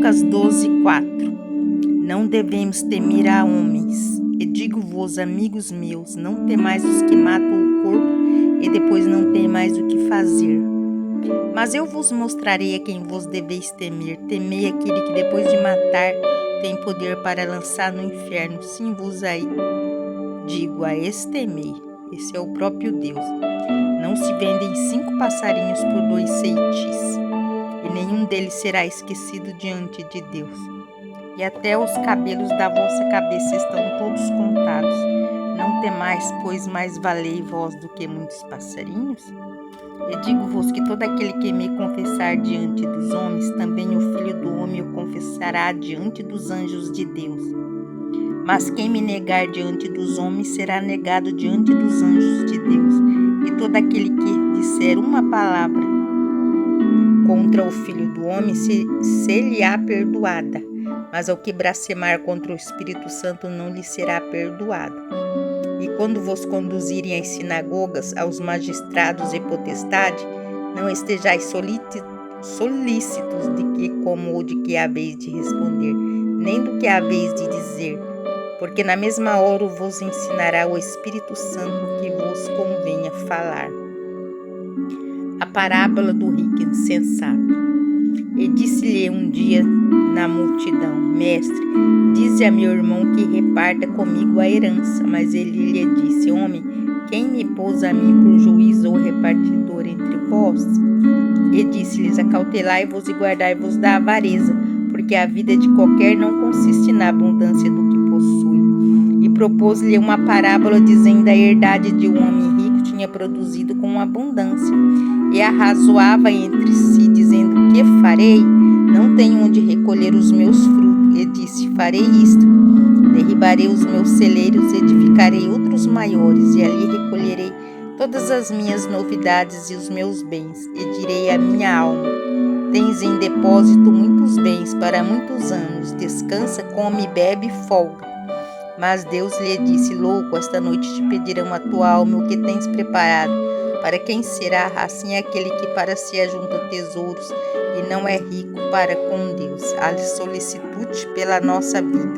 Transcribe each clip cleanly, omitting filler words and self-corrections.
Lucas 12:4. Não devemos temer a homens. E digo-vos, amigos meus, não temais os que matam o corpo e depois não tem mais o que fazer. Mas eu vos mostrarei a quem vos deveis temer. Temei aquele que depois de matar tem poder para lançar no inferno. Sim, vos aí digo, a esse temei. Esse é o próprio Deus. Não se vendem 5 passarinhos por 2 ceitis, e nenhum deles será esquecido diante de Deus. E até os cabelos da vossa cabeça estão todos contados. Não temais, pois mais valei vós do que muitos passarinhos? E digo-vos que todo aquele que me confessar diante dos homens, também o Filho do Homem o confessará diante dos anjos de Deus. Mas quem me negar diante dos homens será negado diante dos anjos de Deus. E todo aquele que disser uma palavra contra o Filho do Homem ser-lhe-á perdoada, mas ao que blasfemar contra o Espírito Santo não lhe será perdoado. E quando vos conduzirem às sinagogas, aos magistrados e potestade, não estejais solícitos de que como ou de que haveis de responder, nem do que haveis de dizer, porque na mesma hora vos ensinará o Espírito Santo que vos convenha falar. A parábola do rico insensato. E disse-lhe um dia na multidão: Mestre, dize a meu irmão que reparta comigo a herança. Mas ele lhe disse: Homem, quem me pôs a mim por juiz ou repartidor entre vós? E disse-lhes: Acautelai-vos e guardai-vos da avareza, porque a vida de qualquer não consiste na abundância do que possui. E propôs-lhe uma parábola, dizendo: A herdade de um homem rico tinha produzido com abundância. E arrazoava entre si, dizendo: Que farei? Não tenho onde recolher os meus frutos. E disse: Farei isto: derribarei os meus celeiros, edificarei outros maiores, e ali recolherei todas as minhas novidades e os meus bens. E direi à minha alma: Tens em depósito muitos bens para muitos anos. Descansa, come, bebe e folga. Mas Deus lhe disse: Louco, esta noite te pedirão a tua alma o que tens preparado. Para quem será? Assim é aquele que para si ajunta tesouros e não é rico para com Deus. A solicitude pela nossa vida.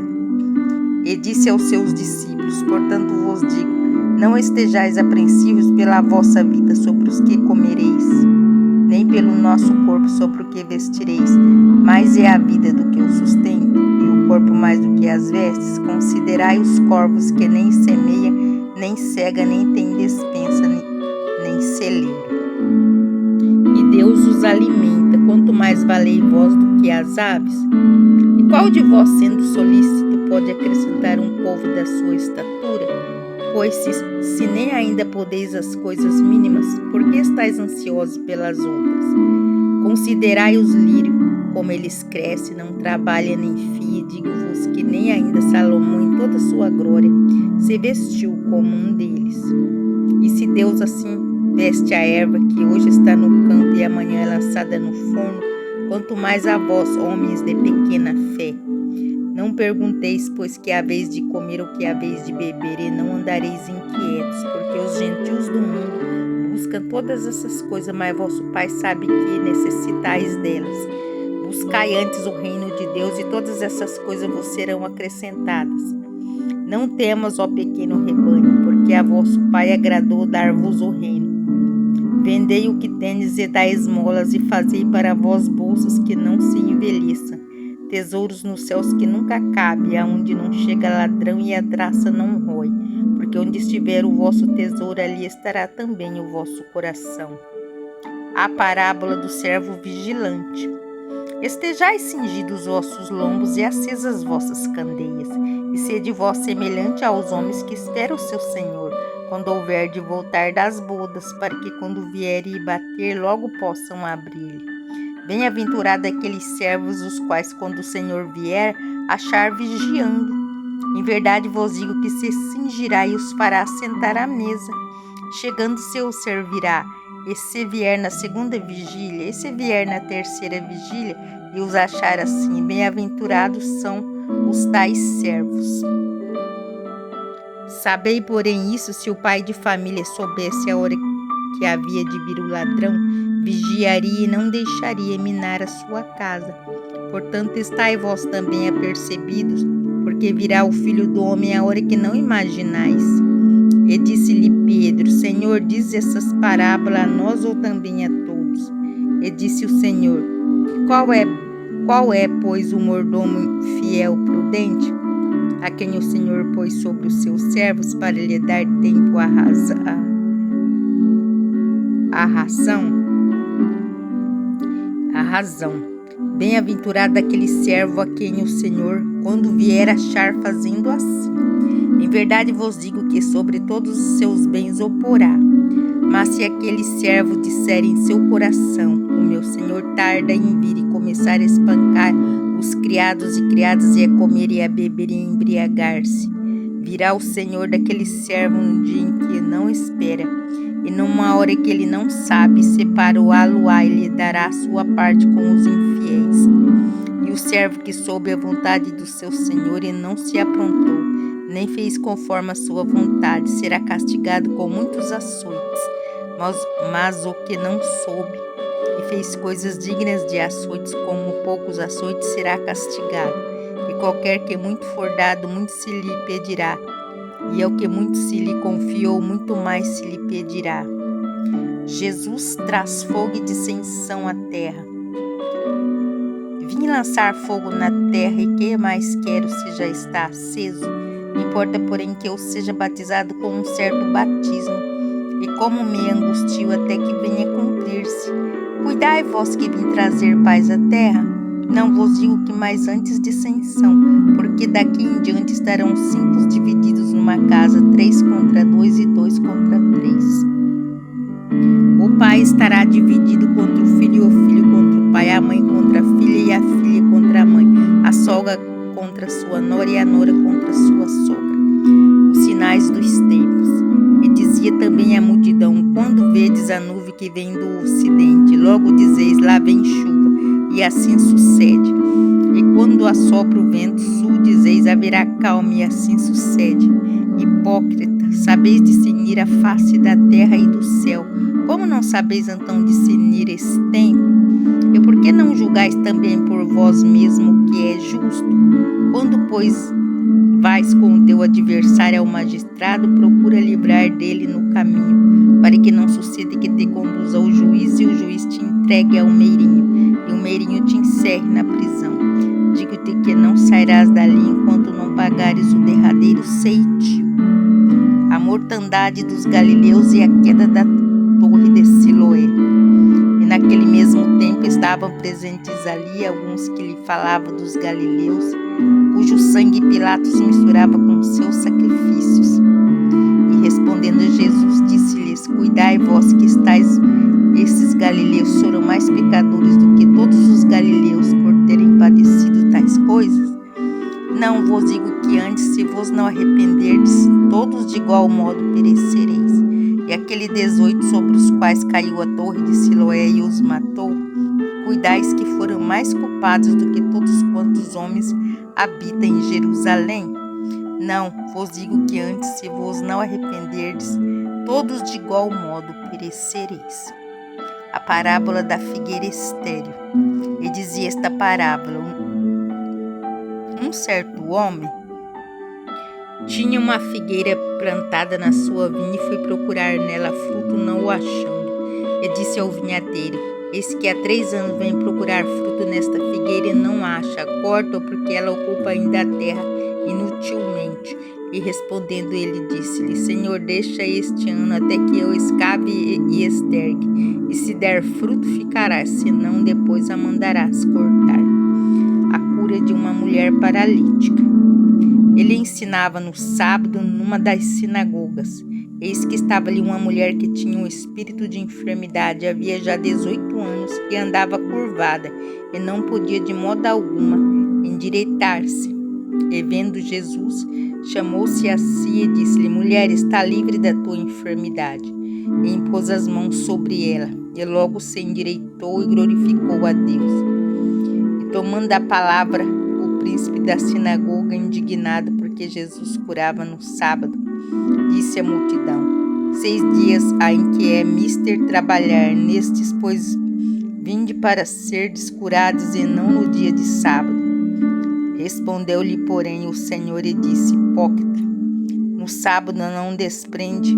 E disse aos seus discípulos: Portanto vos digo, não estejais apreensivos pela vossa vida sobre os que comereis, nem pelo nosso corpo sobre o que vestireis. Mais é a vida do que o sustento, e o corpo mais do que as vestes. Considerai os corvos que nem semeia, nem cega, nem tem despensa, nem celeiro, e Deus os alimenta. Quanto mais valei vós do que as aves? E qual de vós, sendo solícito, pode acrescentar um covo da sua estatura? Pois se nem ainda podeis as coisas mínimas, por que estáis ansiosos pelas outras? Considerai os lírios, como eles crescem, não trabalham nem fiam. Digo-vos que nem ainda Salomão, em toda a sua glória, se vestiu como um deles. E se Deus assim veste a erva que hoje está no campo e amanhã é lançada no forno, quanto mais a vós, homens de pequena fé. Não pergunteis, pois, que haveis de comer ou que haveis de beber, e não andareis inquietos, porque os gentios do mundo buscam todas essas coisas, mas vosso Pai sabe que necessitais delas. Buscai antes o reino de Deus, e todas essas coisas vos serão acrescentadas. Não temas, ó pequeno rebanho, porque a vosso Pai agradou dar-vos o reino. Vendei o que tendes e dai esmolas, e fazei para vós bolsas que não se envelheçam, tesouros nos céus que nunca cabem, aonde não chega ladrão e a traça não rói, porque onde estiver o vosso tesouro, ali estará também o vosso coração. A parábola do servo vigilante. Estejais cingidos os vossos lombos e acesas vossas candeias, e sede vós semelhante aos homens que esperam o seu Senhor, quando houver de voltar das bodas, para que quando vier e bater, logo possam abrir-lhe. Bem-aventurado aqueles servos, os quais, quando o Senhor vier, achar vigiando. Em verdade vos digo que se cingirá e os fará sentar à mesa. Chegando-se os servirá. E se vier na segunda vigília, e se vier na terceira vigília, e os achar assim, bem-aventurados são os tais servos. Sabei, porém, isso: se o pai de família soubesse a hora que havia de vir o ladrão, vigiaria e não deixaria minar a sua casa. Portanto, estai vós também apercebidos, porque virá o Filho do Homem a hora que não imaginais. E disse-lhe Pedro: Senhor, diz essas parábolas a nós ou também a todos? E disse o Senhor: Qual é, pois, o mordomo fiel prudente, a quem o Senhor pôs sobre os seus servos para lhe dar tempo à razão? Bem-aventurado aquele servo a quem o Senhor, quando vier, achar fazendo assim. Em verdade vos digo que sobre todos os seus bens o porá. Mas se aquele servo disser em seu coração: o meu Senhor tarda em vir, e começar a espancar os criados e criadas, e a comer e a beber e a embriagar-se, virá o Senhor daquele servo num dia em que não espera, e numa hora que ele não sabe, separá-lo-á e lhe dará a sua parte com os infiéis. E o servo que soube a vontade do seu Senhor e não se aprontou, nem fez conforme a sua vontade, será castigado com muitos açoites. Mas o que não soube e fez coisas dignas de açoites, como poucos açoites, será castigado. E qualquer que muito for dado, muito se lhe pedirá. E ao que muito se lhe confiou, muito mais se lhe pedirá. Jesus traz fogo e dissensão à terra. Vim lançar fogo na terra, e que mais quero se já está aceso? Importa, porém, que eu seja batizado com um certo batismo, e como me angustio até que venha cumprir-se. Cuidai vós que vim trazer paz à terra. Não vos digo que mais antes dissensão, porque daqui em diante estarão 5 divididos numa casa, 3 contra 2 e 2 contra 3. O pai estará dividido contra o filho, e o filho contra o pai, a mãe contra a filha, e a filha contra a mãe, a sogra contra sua nora, e a nora contra sua sogra. Os sinais dos tempos. E dizia também a multidão: quando vedes a nuvem que vem do ocidente, logo dizeis: lá vem chuva, e assim sucede. E quando assopra o vento sul, dizeis: haverá calma, e assim sucede. Hipócrita, sabeis discernir a face da terra e do céu. Como não sabeis então discernir esse tempo? E por que não julgais também por vós mesmo o que é justo? Quando, pois, vais com o teu adversário ao magistrado, procura livrar dele no caminho, para que não suceda que te conduza ao juiz, e o juiz te entregue ao meirinho, e o meirinho te encerre na prisão. Digo-te que não sairás dali enquanto não pagares o derradeiro ceitil. A mortandade dos galileus e a queda da torre de Siloé. E naquele mesmo tempo estavam presentes ali alguns que lhe falavam dos galileus, cujo sangue Pilatos misturava com seus sacrifícios. E respondendo Jesus, disse-lhes: cuidai vós que estáis, esses galileus foram mais pecadores do que todos os galileus por terem padecido tais coisas? Não vos digo que antes, se vos não arrependerdes, todos de igual modo perecereis. E aquele 18 sobre os quais caiu a torre de Siloé e os matou, cuidais que foram mais culpados do que todos quantos homens habitam em Jerusalém? Não, vos digo que antes, se vos não arrependerdes, todos de igual modo perecereis. A parábola da figueira estéril. E dizia esta parábola: um certo homem tinha uma figueira plantada na sua vinha, e foi procurar nela fruto, não o achando. E disse ao vinhadeiro: eis que há 3 anos vem procurar fruto nesta figueira e não acha, corta-o, porque ela ocupa ainda a terra inutilmente. E respondendo ele, disse-lhe: Senhor, deixa este ano até que eu escave e estergue, e se der fruto ficará, senão depois a mandarás cortar. A cura de uma mulher paralítica. Ele ensinava no sábado numa das sinagogas. Eis que estava ali uma mulher que tinha um espírito de enfermidade, havia já 18 anos, e andava curvada, e não podia de modo alguma endireitar-se. E vendo Jesus, chamou-se a si e disse-lhe: mulher, está livre da tua enfermidade. E impôs as mãos sobre ela, e logo se endireitou e glorificou a Deus. E tomando a palavra, o príncipe da sinagoga, indignado porque Jesus curava no sábado, disse à multidão: 6 dias há em que é mister trabalhar, nestes, pois, Vinde para serdes curados e não no dia de sábado. Respondeu-lhe, porém, o Senhor e disse: hipócrita, no sábado não desprende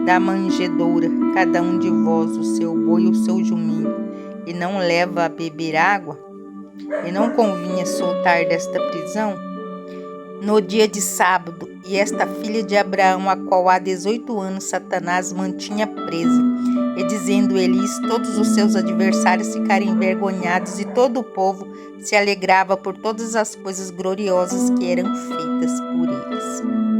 da manjedoura cada um de vós o seu boi ou o seu jumento, e não leva a beber água? E não convinha soltar desta prisão no dia de sábado, e esta filha de Abraão, a qual há 18 anos Satanás mantinha presa, e dizendo ele isso, todos os seus adversários ficaram envergonhados, e todo o povo se alegrava por todas as coisas gloriosas que eram feitas por eles.